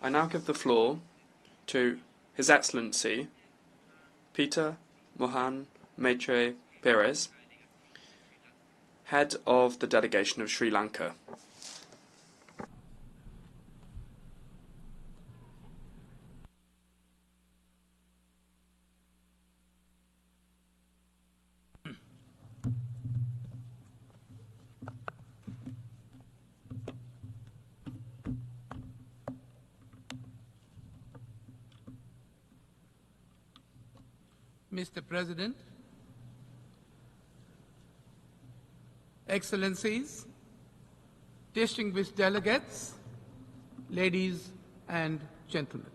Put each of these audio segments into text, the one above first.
I now give the floor to His Excellency Peter Mohan Pieris, Head of the Delegation of Sri Lanka. Mr. President, Excellencies, distinguished delegates, ladies and gentlemen.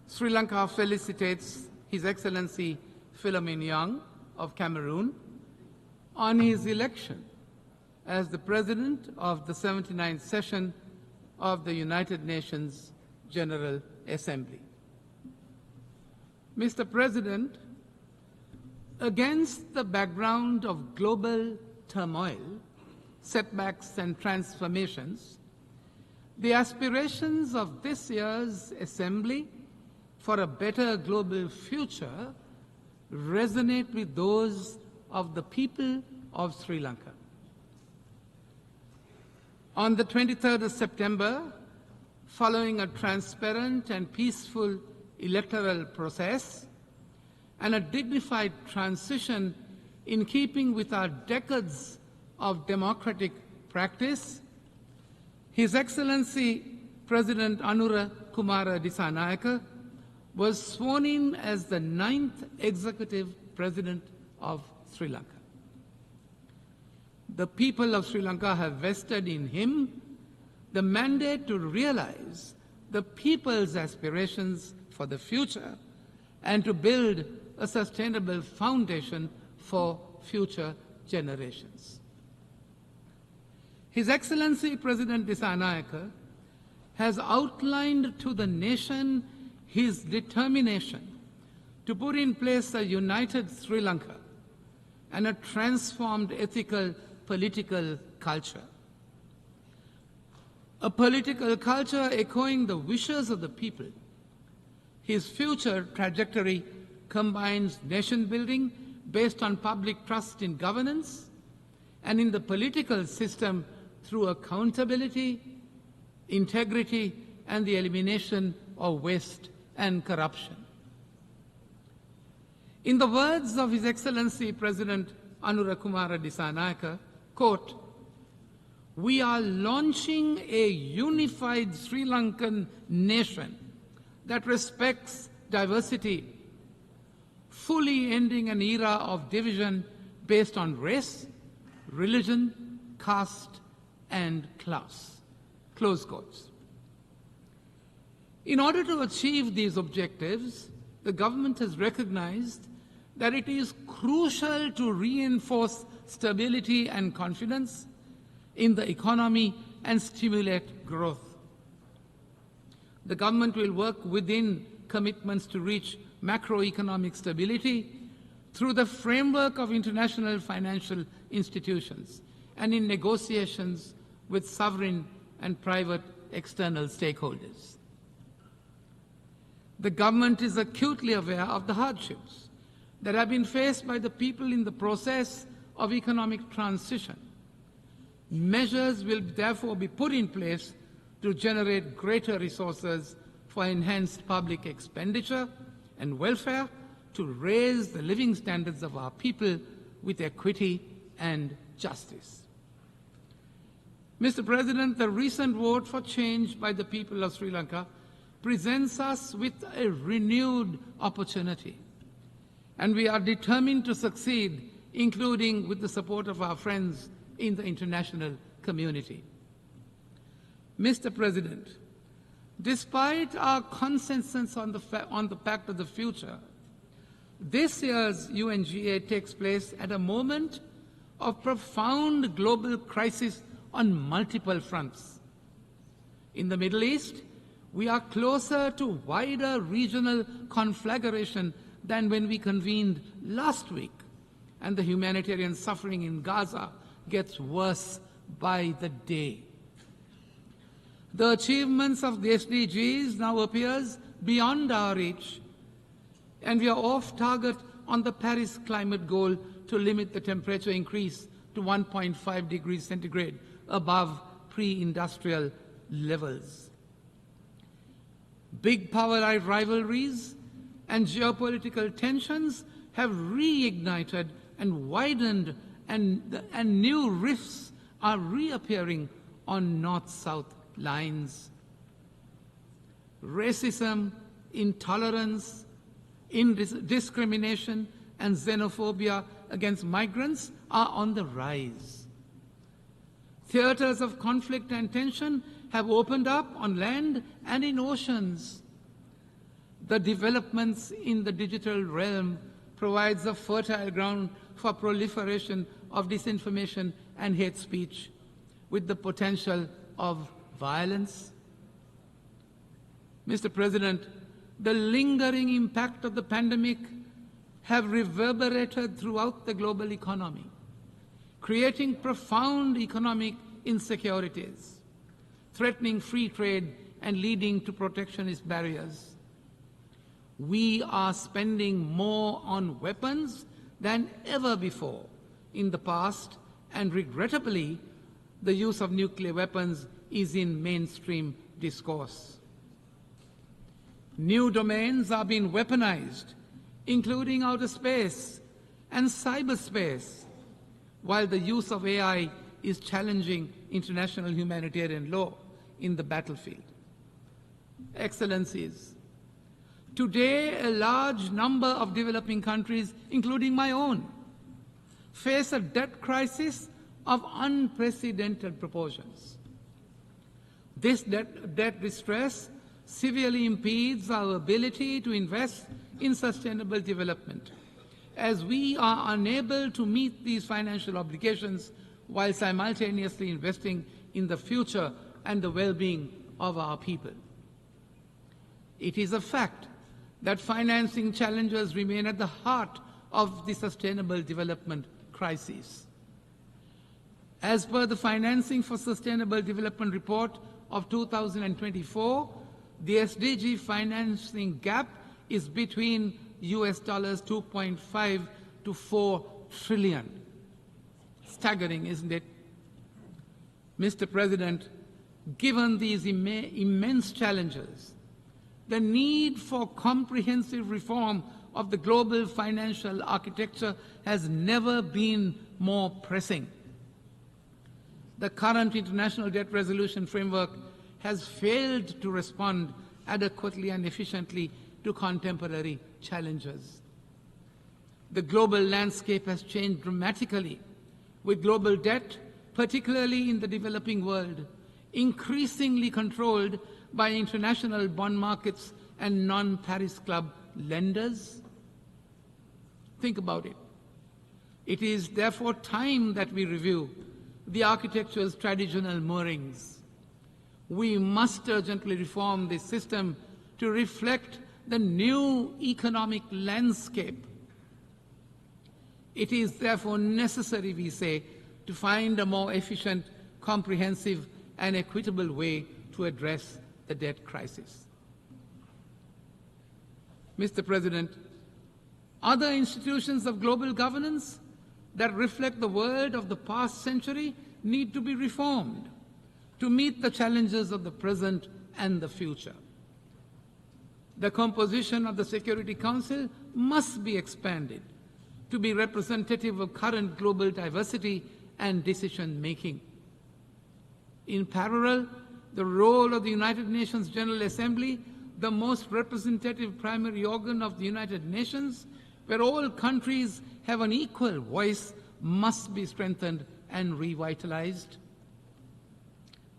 Sri Lanka felicitates His Excellency Philomen Young of Cameroon on his election as the President of the 79th session of the United Nations General Assembly. Mr. President, against the background of global turmoil, setbacks and transformations, the aspirations of this year's Assembly for a better global future resonate with those of the people of Sri Lanka. On the 23rd of September, following a transparent and peaceful electoral process and a dignified transition in keeping with our decades of democratic practice, His Excellency President Anura Kumara Dissanayake was sworn in as the 9th Executive President of Sri Lanka. The people of Sri Lanka have vested in him the mandate to realize the people's aspirations for the future and to build a sustainable foundation for future generations. His Excellency President Dissanayake has outlined to the nation his determination to put in place a united Sri Lanka and a transformed ethical political culture. A political culture echoing the wishes of the people. His future trajectory combines nation building based on public trust in governance and in the political system through accountability, integrity, and the elimination of waste and corruption. In the words of His Excellency President Anura Kumara Dissanayake, quote, "We are launching a unified Sri Lankan nation that respects diversity, fully ending an era of division based on race, religion, caste, and class." Close quotes. In order to achieve these objectives, the government has recognized that it is crucial to reinforce stability and confidence in the economy and stimulate growth. The government will work within commitments to reach macroeconomic stability through the framework of international financial institutions and in negotiations with sovereign and private external stakeholders. The government is acutely aware of the hardships that have been faced by the people in the process of economic transition. Measures will therefore be put in place to generate greater resources for enhanced public expenditure and welfare to raise the living standards of our people with equity and justice. Mr. President, the recent vote for change by the people of Sri Lanka presents us with a renewed opportunity, and we are determined to succeed, including with the support of our friends in the international community. Mr. President, despite our consensus on the Pact of the Future, this year's UNGA takes place at a moment of profound global crisis on multiple fronts. In the Middle East, we are closer to wider regional conflagration than when we convened last week, and the humanitarian suffering in Gaza gets worse by the day. The achievements of the SDGs now appears beyond our reach, and we are off target on the Paris climate goal to limit the temperature increase to 1.5 degrees centigrade above pre-industrial levels. Big power rivalries and geopolitical tensions have reignited and widened, and new rifts are reappearing on north-south lines. Racism, intolerance, discrimination, and xenophobia against migrants are on the rise. Theaters of conflict and tension have opened up on land and in oceans. The developments in the digital realm provides a fertile ground for proliferation of disinformation and hate speech, with the potential of violence. Mr. President, the lingering impact of the pandemic have reverberated throughout the global economy, creating profound economic insecurities, threatening free trade and leading to protectionist barriers. We are spending more on weapons than ever before in the past, and regrettably, the use of nuclear weapons is in mainstream discourse. New domains are being weaponized, including outer space and cyberspace, while the use of AI is challenging international humanitarian law in the battlefield. Excellencies, today a large number of developing countries, including my own, face a debt crisis of unprecedented proportions. This debt distress severely impedes our ability to invest in sustainable development, as we are unable to meet these financial obligations while simultaneously investing in the future and the well-being of our people. It is a fact that financing challenges remain at the heart of the sustainable development crisis. As per the Financing for Sustainable Development Report of 2024, the SDG financing gap is between US dollars 2.5 to 4 trillion. Staggering, isn't it? Mr. President, given these immense challenges, the need for comprehensive reform of the global financial architecture has never been more pressing. The current international debt resolution framework has failed to respond adequately and efficiently to contemporary challenges. The global landscape has changed dramatically, with global debt, particularly in the developing world, increasingly controlled by international bond markets and non-Paris Club lenders. Think about it. It is therefore time that we review the architecture's traditional moorings. We must urgently reform this system to reflect the new economic landscape. It is therefore necessary, we say, to find a more efficient, comprehensive, and equitable way to address the debt crisis. Mr. President, other institutions of global governance that reflect the world of the past century need to be reformed to meet the challenges of the present and the future. The composition of the Security Council must be expanded to be representative of current global diversity and decision-making. In parallel, the role of the United Nations General Assembly, the most representative primary organ of the United Nations, where all countries have an equal voice, must be strengthened and revitalized.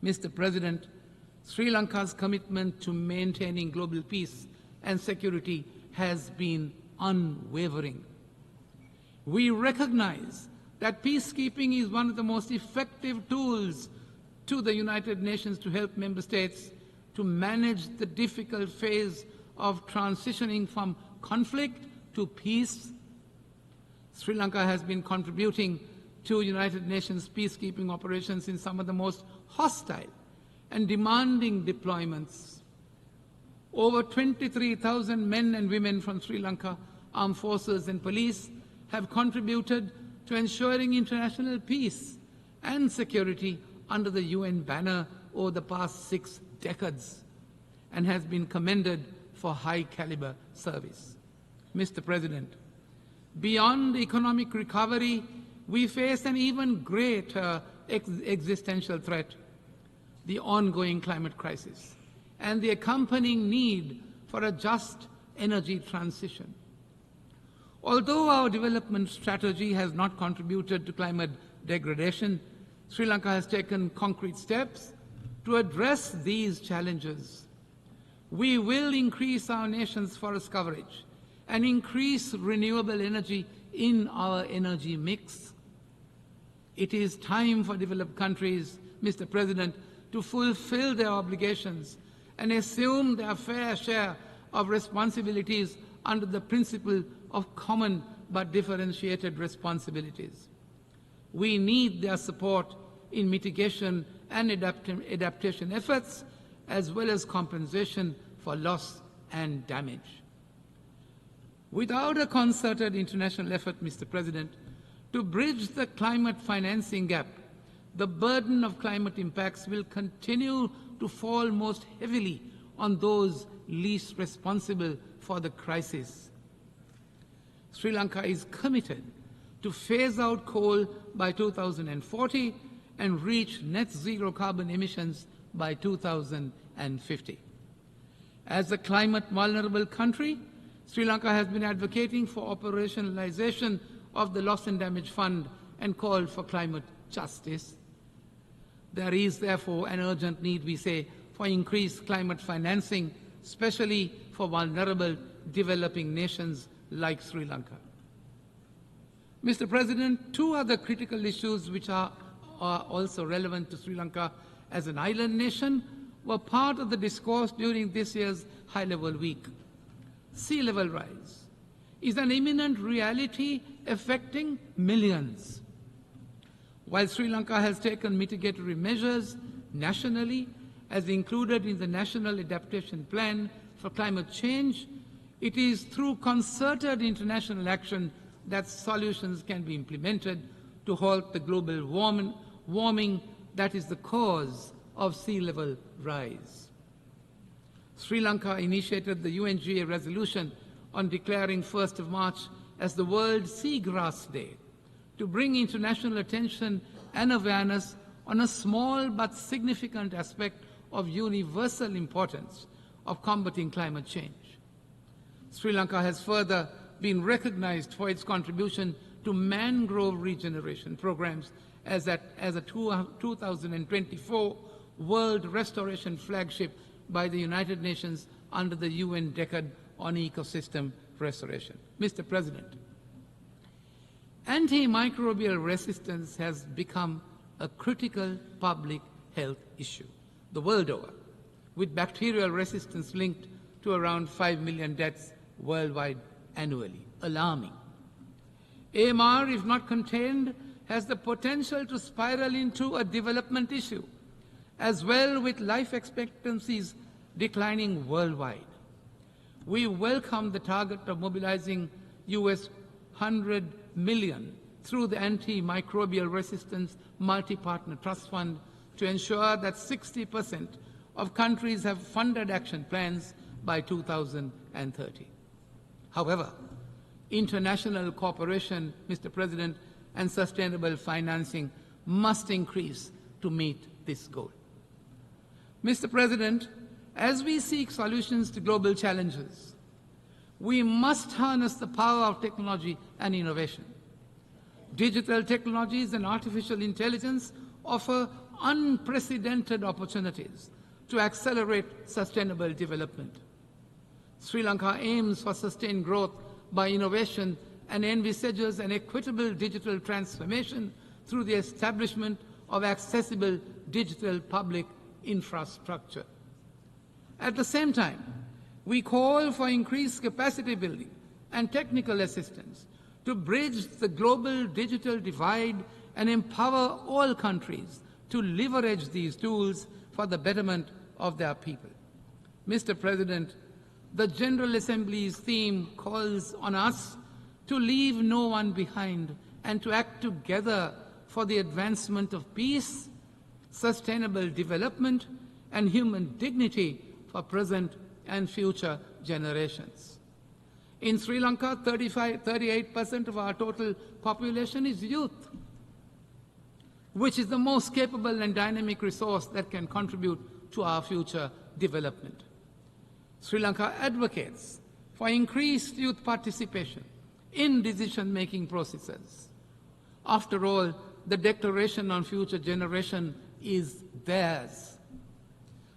Mr. President, Sri Lanka's commitment to maintaining global peace and security has been unwavering. We recognize that peacekeeping is one of the most effective tools to the United Nations to help member states to manage the difficult phase of transitioning from conflict to peace. Sri Lanka has been contributing to United Nations peacekeeping operations in some of the most hostile and demanding deployments. Over 23,000 men and women from Sri Lanka, armed forces and police have contributed to ensuring international peace and security under the UN banner over the past 6 decades and has been commended for high-caliber service. Mr. President, beyond economic recovery, we face an even greater existential threat, the ongoing climate crisis, and the accompanying need for a just energy transition. Although our development strategy has not contributed to climate degradation, Sri Lanka has taken concrete steps to address these challenges. We will increase our nation's forest coverage and increase renewable energy in our energy mix. It is time for developed countries, Mr. President, to fulfill their obligations and assume their fair share of responsibilities under the principle of common but differentiated responsibilities. We need their support in mitigation and adaptation efforts, as well as compensation for loss and damage. Without a concerted international effort, Mr. President, to bridge the climate financing gap, the burden of climate impacts will continue to fall most heavily on those least responsible for the crisis. Sri Lanka is committed to phase out coal by 2040 and reach net zero carbon emissions by 2050. As a climate vulnerable country, Sri Lanka has been advocating for operationalization of the Loss and Damage Fund and called for climate justice. There is therefore an urgent need, we say, for increased climate financing, especially for vulnerable developing nations like Sri Lanka. Mr. President, 2 other critical issues which are also relevant to Sri Lanka as an island nation were part of the discourse during this year's high-level week. Sea level rise is an imminent reality affecting millions. While Sri Lanka has taken mitigatory measures nationally, as included in the National Adaptation Plan for Climate Change, it is through concerted international action that solutions can be implemented to halt the global warming that is the cause of sea level rise. Sri Lanka initiated the UNGA resolution on declaring 1st of March as the World Seagrass Day to bring international attention and awareness on a small but significant aspect of universal importance of combating climate change. Sri Lanka has further been recognized for its contribution to mangrove regeneration programs as a 2024 World Restoration Flagship by the United Nations under the UN Decade on Ecosystem Restoration. Mr. President, antimicrobial resistance has become a critical public health issue the world over, with bacterial resistance linked to around 5 million deaths worldwide annually. Alarming. AMR, if not contained, has the potential to spiral into a development issue, as well with life expectancies declining worldwide. We welcome the target of mobilizing US $100 million through the Antimicrobial Resistance Multi-Partner Trust Fund to ensure that 60% of countries have funded action plans by 2030. However, international cooperation, Mr. President, and sustainable financing must increase to meet this goal. Mr. President, as we seek solutions to global challenges, we must harness the power of technology and innovation. Digital technologies and artificial intelligence offer unprecedented opportunities to accelerate sustainable development. Sri Lanka aims for sustained growth by innovation and envisages an equitable digital transformation through the establishment of accessible digital public infrastructure. At the same time, we call for increased capacity building and technical assistance to bridge the global digital divide and empower all countries to leverage these tools for the betterment of their people. Mr. President, the General Assembly's theme calls on us to leave no one behind and to act together for the advancement of peace, sustainable development, and human dignity for present and future generations. In Sri Lanka, 38% of our total population is youth, which is the most capable and dynamic resource that can contribute to our future development. Sri Lanka advocates for increased youth participation in decision-making processes. After all, the Declaration on Future Generation is theirs.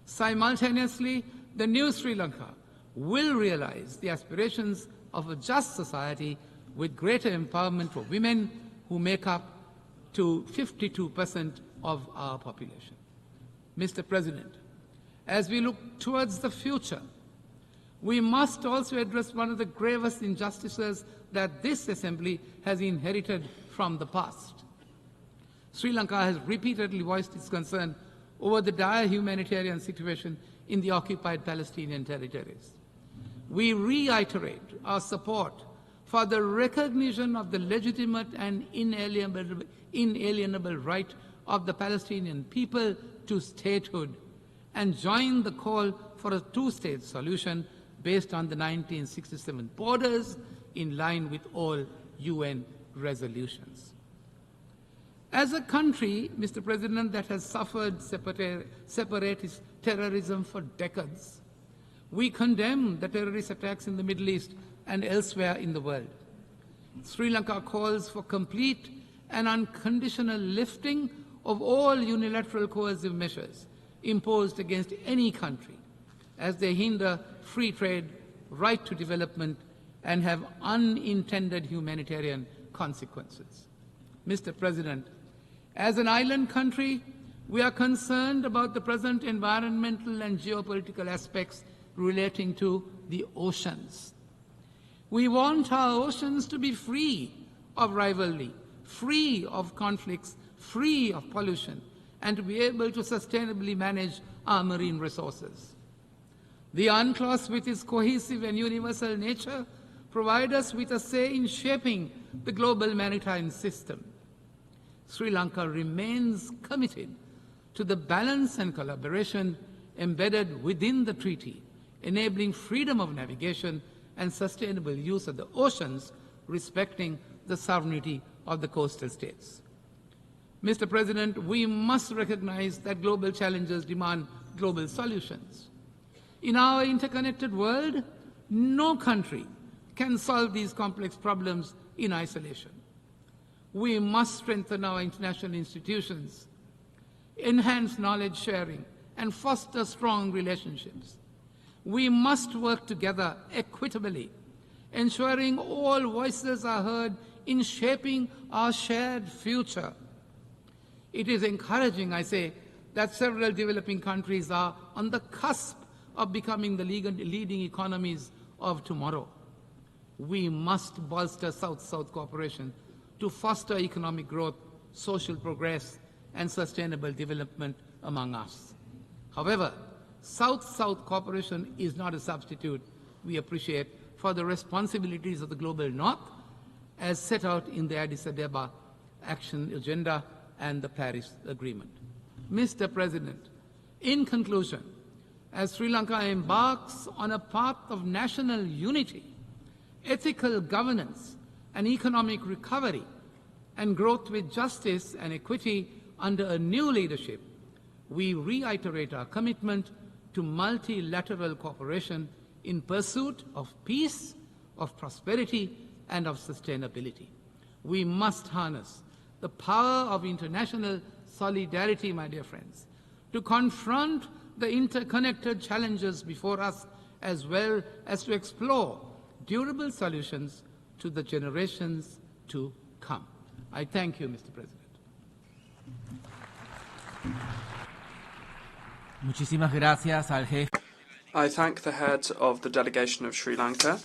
Simultaneously, the new Sri Lanka will realize the aspirations of a just society with greater empowerment for women, who make up to 52% of our population. Mr. President, as we look towards the future, we must also address one of the gravest injustices that this Assembly has inherited from the past. Sri Lanka has repeatedly voiced its concern over the dire humanitarian situation in the occupied Palestinian territories. We reiterate our support for the recognition of the legitimate and inalienable right of the Palestinian people to statehood, and join the call for a two-state solution based on the 1967 borders in line with all UN resolutions. As a country, Mr. President, that has suffered separatist terrorism for decades, we condemn the terrorist attacks in the Middle East and elsewhere in the world. Sri Lanka calls for complete and unconditional lifting of all unilateral coercive measures imposed against any country, as they hinder free trade, right to development, and have unintended humanitarian consequences. Mr. President, as an island country, we are concerned about the present environmental and geopolitical aspects relating to the oceans. We want our oceans to be free of rivalry, free of conflicts, free of pollution, and to be able to sustainably manage our marine resources. The UNCLOS, with its cohesive and universal nature, provide us with a say in shaping the global maritime system. Sri Lanka remains committed to the balance and collaboration embedded within the treaty, enabling freedom of navigation and sustainable use of the oceans, respecting the sovereignty of the coastal states. Mr. President, we must recognize that global challenges demand global solutions. In our interconnected world, no country can solve these complex problems in isolation. We must strengthen our international institutions, enhance knowledge sharing, and foster strong relationships. We must work together equitably, ensuring all voices are heard in shaping our shared future. It is encouraging, I say, that several developing countries are on the cusp of becoming the leading economies of tomorrow. We must bolster South-South cooperation to foster economic growth, social progress, and sustainable development among us. However, South-South cooperation is not a substitute, we appreciate, for the responsibilities of the Global North as set out in the Addis Ababa Action Agenda and the Paris Agreement. Mr. President, in conclusion, as Sri Lanka embarks on a path of national unity, ethical governance, and economic recovery, and growth with justice and equity under a new leadership, we reiterate our commitment to multilateral cooperation in pursuit of peace, of prosperity, and of sustainability. We must harness the power of international solidarity, my dear friends, to confront the interconnected challenges before us, as well as to explore durable solutions to the generations to come. I thank you, Mr. President. Muchísimas gracias al jefe. I thank the head of the delegation of Sri Lanka.